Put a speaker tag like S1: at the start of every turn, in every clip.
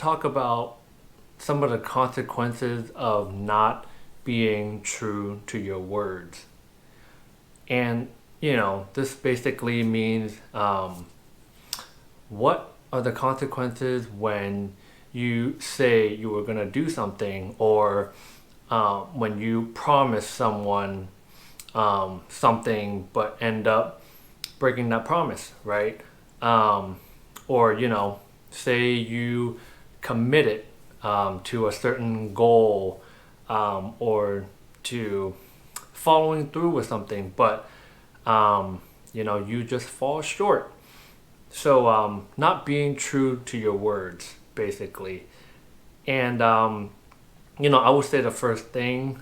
S1: talk about some of the consequences of not being true to your words. And, this basically means what are the consequences when you say you were going to do something, or when you promise someone something but end up breaking that promise, right? Or, say you committed to a certain goal, or to following through with something, but you just fall short. So not being true to your words, basically. And I would say the first thing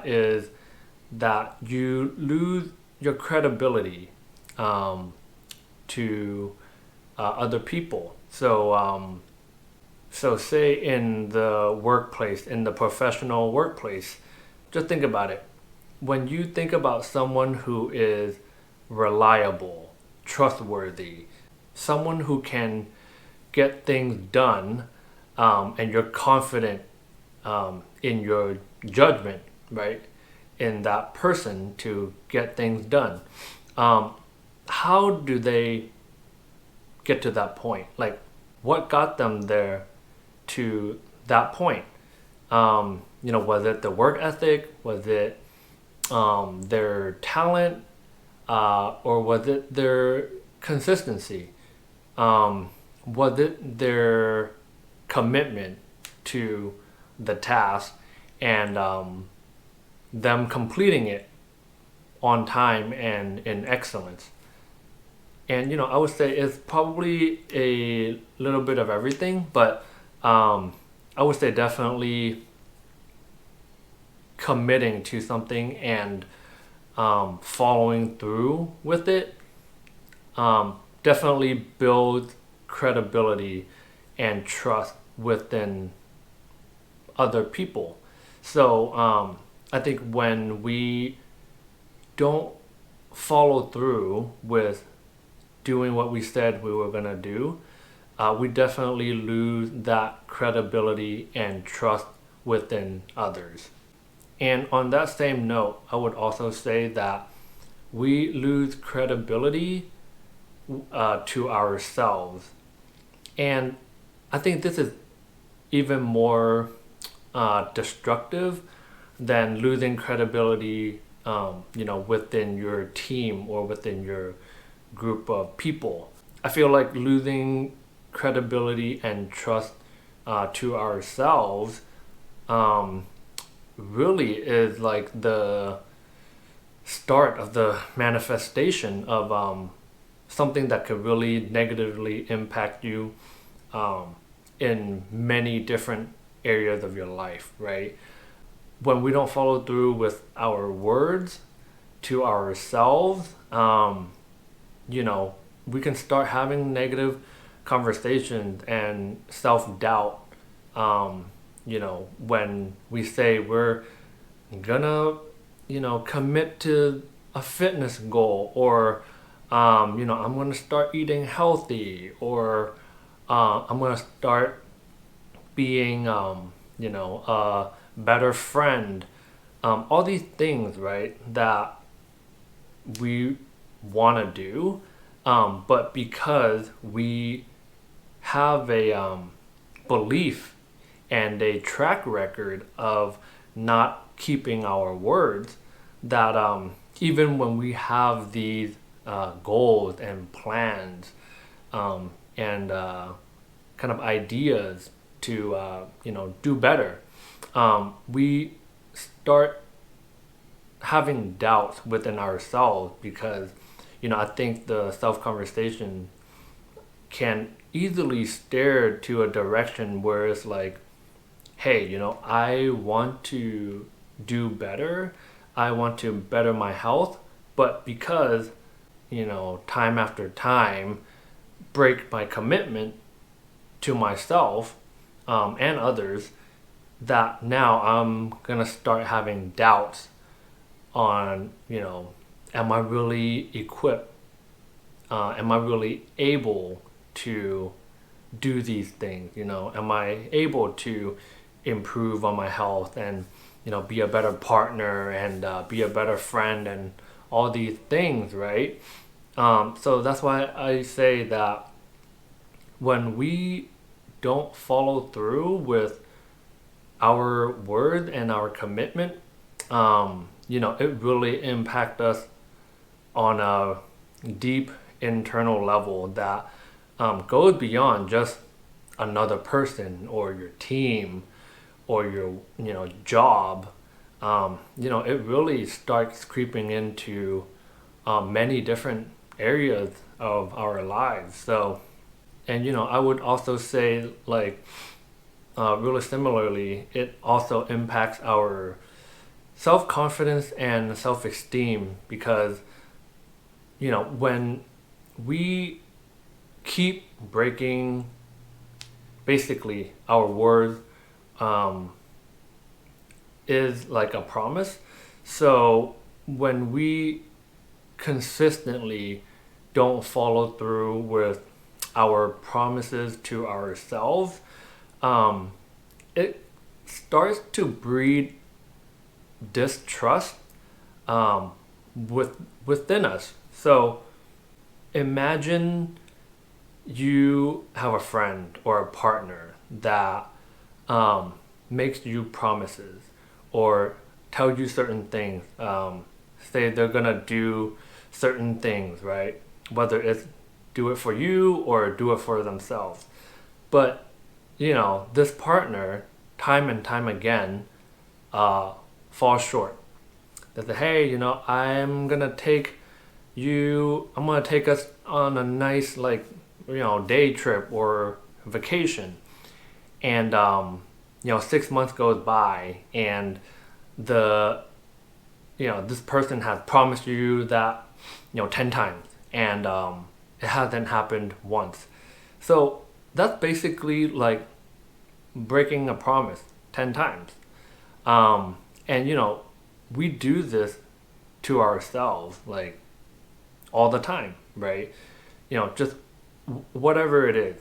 S1: is that you lose your credibility to other people. So say in the workplace, in the professional workplace, just think about it. When you think about someone who is reliable, trustworthy, someone who can get things done, and you're confident in your judgment, right, in that person to get things done. How do they get to that point? Like, what got them there to that point? Was it the work ethic? Was it their talent? Or was it their consistency? Was it their commitment to the task and them completing it on time and in excellence? And I would say it's probably a little bit of everything, but I would say definitely committing to something and following through with it definitely builds credibility and trust within other people. So I think when we don't follow through with doing what we said we were going to do, we definitely lose that credibility and trust within others. And on that same note, I would also say that we lose credibility to ourselves. And I think this is even more destructive than losing credibility, within your team or within your group of people. I feel like losing credibility and trust to ourselves really is like the start of the manifestation of something that could really negatively impact you in many different areas of your life, right? When we don't follow through with our words to ourselves, we can start having negative conversations and self-doubt. When we say we're gonna, commit to a fitness goal, or, I'm gonna start eating healthy, or I'm gonna start being, a better friend. All these things, right, that we want to do, but because we have a belief and a track record of not keeping our words, that even when we have these goals and plans, and kind of ideas to do better, we start having doubts within ourselves, because I think the self-conversation can easily steer to a direction where it's like, hey, I want to do better, I want to better my health, but because time after time break my commitment to myself and others, that now I'm gonna start having doubts on, am I really equipped? Am I really able to do these things? Am I able to improve on my health and be a better partner and be a better friend and all these things, right? So that's why I say that when we don't follow through with our word and our commitment, it really impacts us on a deep internal level that goes beyond just another person or your team or your job. It really starts creeping into many different areas of our lives. So, and I would also say, like, really similarly, it also impacts our self-confidence and self-esteem because when we keep breaking basically our word, is like a promise. So when we consistently don't follow through with our promises to ourselves, it starts to breed distrust within us. So imagine you have a friend or a partner that makes you promises or tell you certain things. Say they're gonna do certain things, right? Whether it's do it for you or do it for themselves. But this partner, time and time again, falls short. They say, hey, I'm gonna take us on a nice day trip or vacation, and 6 months goes by, and the this person has promised you that 10 times, and it hasn't happened once. So that's basically like breaking a promise 10 times. And we do this to ourselves like all the time, right? Just whatever it is,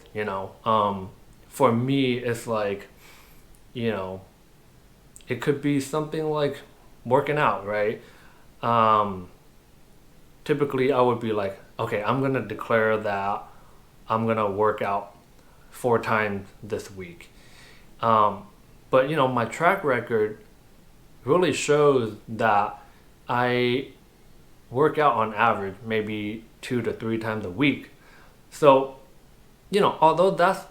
S1: for me, it's like, it could be something like working out, right? Typically, I would be like, okay, I'm going to declare that I'm going to work out 4 times this week. But, my track record really shows that I work out on average maybe 2 to 3 times a week. So, although that's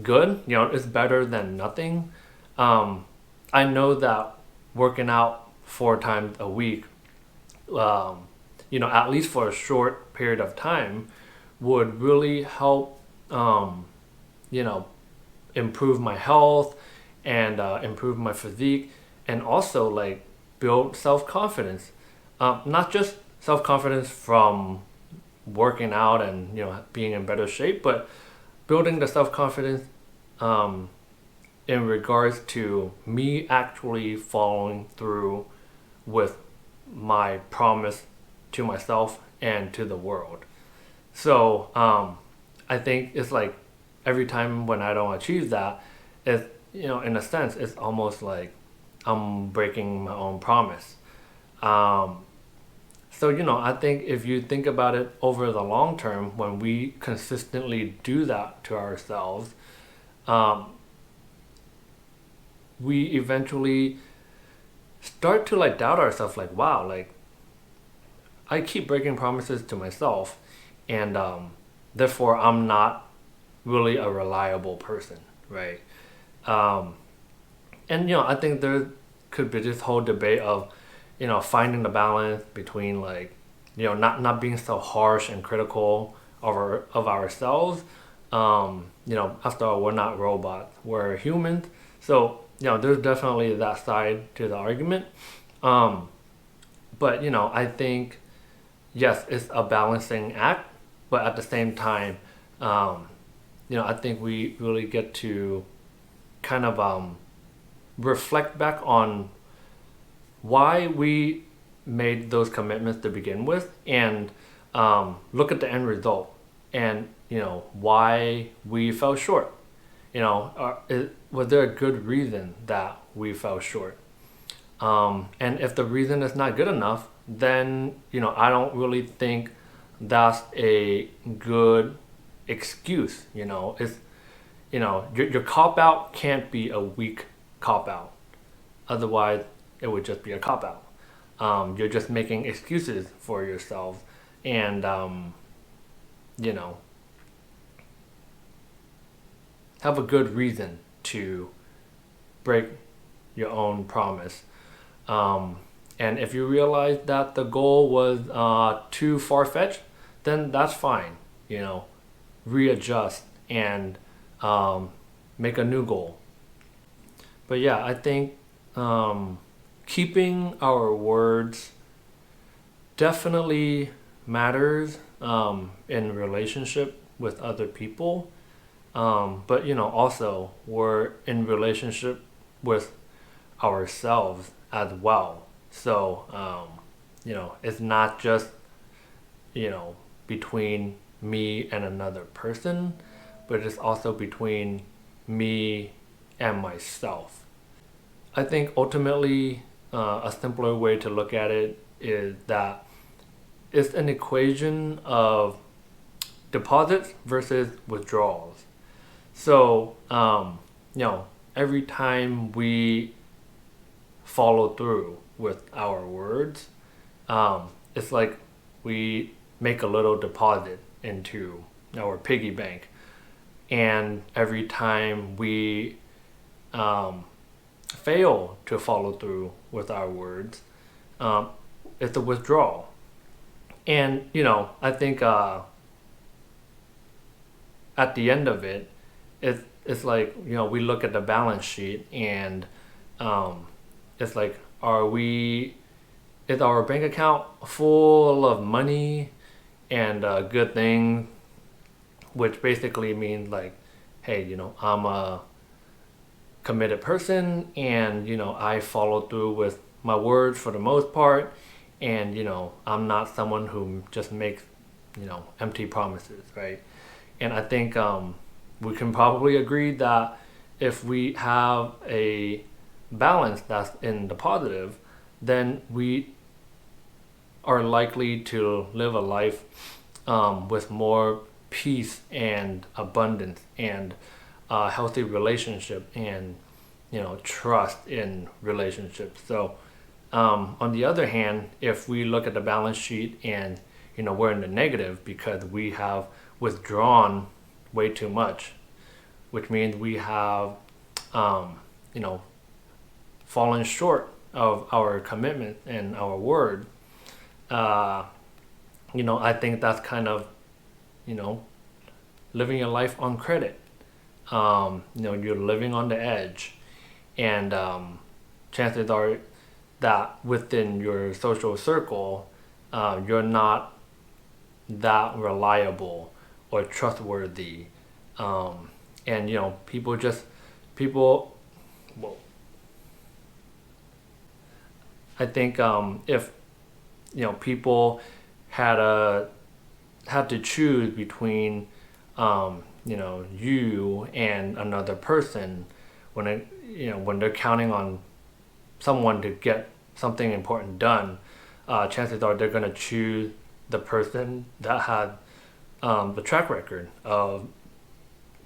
S1: good, it's better than nothing. I know that working out 4 times a week, at least for a short period of time, would really help, improve my health and improve my physique, and also like build self-confidence. Not just self-confidence from working out and being in better shape, but building the self-confidence in regards to me actually following through with my promise to myself and to the world. So I think it's like every time when I don't achieve that, it's in a sense it's almost like I'm breaking my own promise. So I think if you think about it over the long term, when we consistently do that to ourselves, we eventually start to like doubt ourselves, like, wow, like I keep breaking promises to myself, and therefore I'm not really a reliable person, right? And I think there could be this whole debate of finding the balance between like not being so harsh and critical of ourselves. After all, we're not robots, we're humans. So there's definitely that side to the argument. But I think yes, it's a balancing act, but at the same time, I think we really get to kind of reflect back on why we made those commitments to begin with, and look at the end result, and why we fell short. Was there a good reason that we fell short? And if the reason is not good enough, then I don't really think that's a good excuse. It's your cop out can't be a weak cop out. Otherwise, it would just be a cop out. You're just making excuses for yourself, and you know, have a good reason to break your own promise. And if you realize that the goal was too far fetched, then that's fine. Readjust and make a new goal. But yeah, I think keeping our words definitely matters in relationship with other people. But also we're in relationship with ourselves as well. So it's not just between me and another person, but it's also between me and myself. I think ultimately a simpler way to look at it is that it's an equation of deposits versus withdrawals. So, every time we follow through with our words, it's like we make a little deposit into our piggy bank. And every time we fail to follow through with our words, it's a withdrawal. And, I think at the end of it, it's like, we look at the balance sheet and it's like, is our bank account full of money and good things, which basically means like, hey, I'm a committed person and, I follow through with my words for the most part. And, I'm not someone who just makes, empty promises, right? And I think we can probably agree that if we have a balance that's in the positive, then we are likely to live a life with more peace and abundance and a healthy relationship and trust in relationships. So on the other hand, if we look at the balance sheet and we're in the negative because we have withdrawn way too much, which means we have fallen short of our commitment and our word. I think that's kind of living your life on credit. You're living on the edge, and chances are that within your social circle, you're not that reliable or trustworthy. And people, well, I think if people had to choose between you and another person when they're counting on someone to get something important done, chances are they're going to choose the person that had the track record of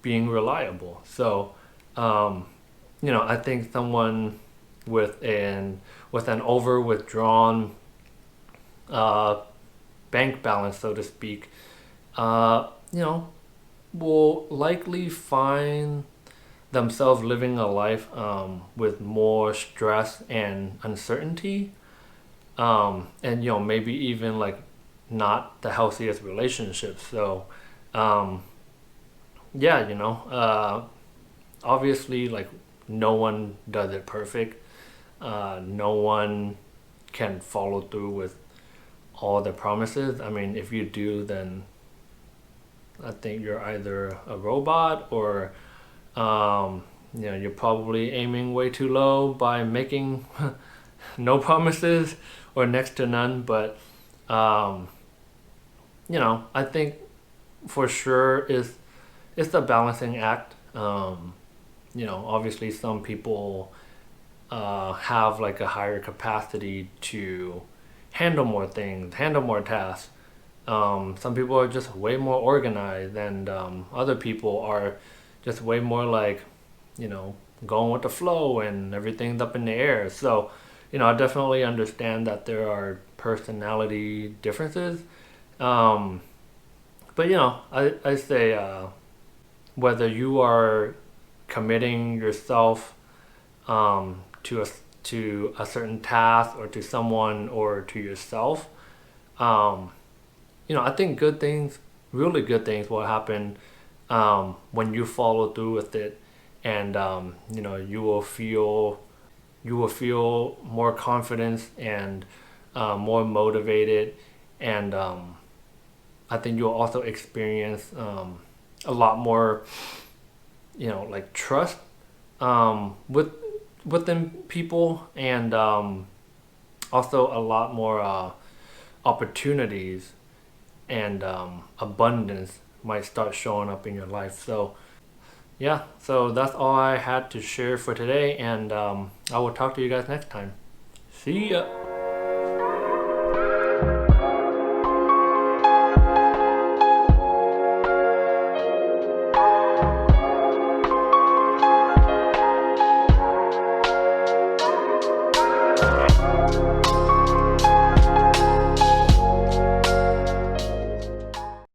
S1: being reliable. So I think someone with an over withdrawn bank balance, so to speak, will likely find themselves living a life with more stress and uncertainty, and maybe even like not the healthiest relationships. So obviously, like, no one does it perfect. No one can follow through with all the promises. I mean, if you do, then I think you're either a robot or you're probably aiming way too low by making no promises or next to none. But I think for sure is it's a balancing act. Obviously some people have like a higher capacity to handle more things, handle more tasks. Some people are just way more organized, and other people are just way more like, you know, going with the flow and everything's up in the air. So, I definitely understand that there are personality differences. Um, but, I say whether you are committing yourself to a certain task or to someone or to yourself, um, I think good things, really good things, will happen when you follow through with it, and you will feel more confidence and more motivated, and I think you'll also experience a lot more, like trust with within people, and also a lot more opportunities and abundance might start showing up in your life. So yeah, so that's all I had to share for today, and I will talk to you guys next time. See ya.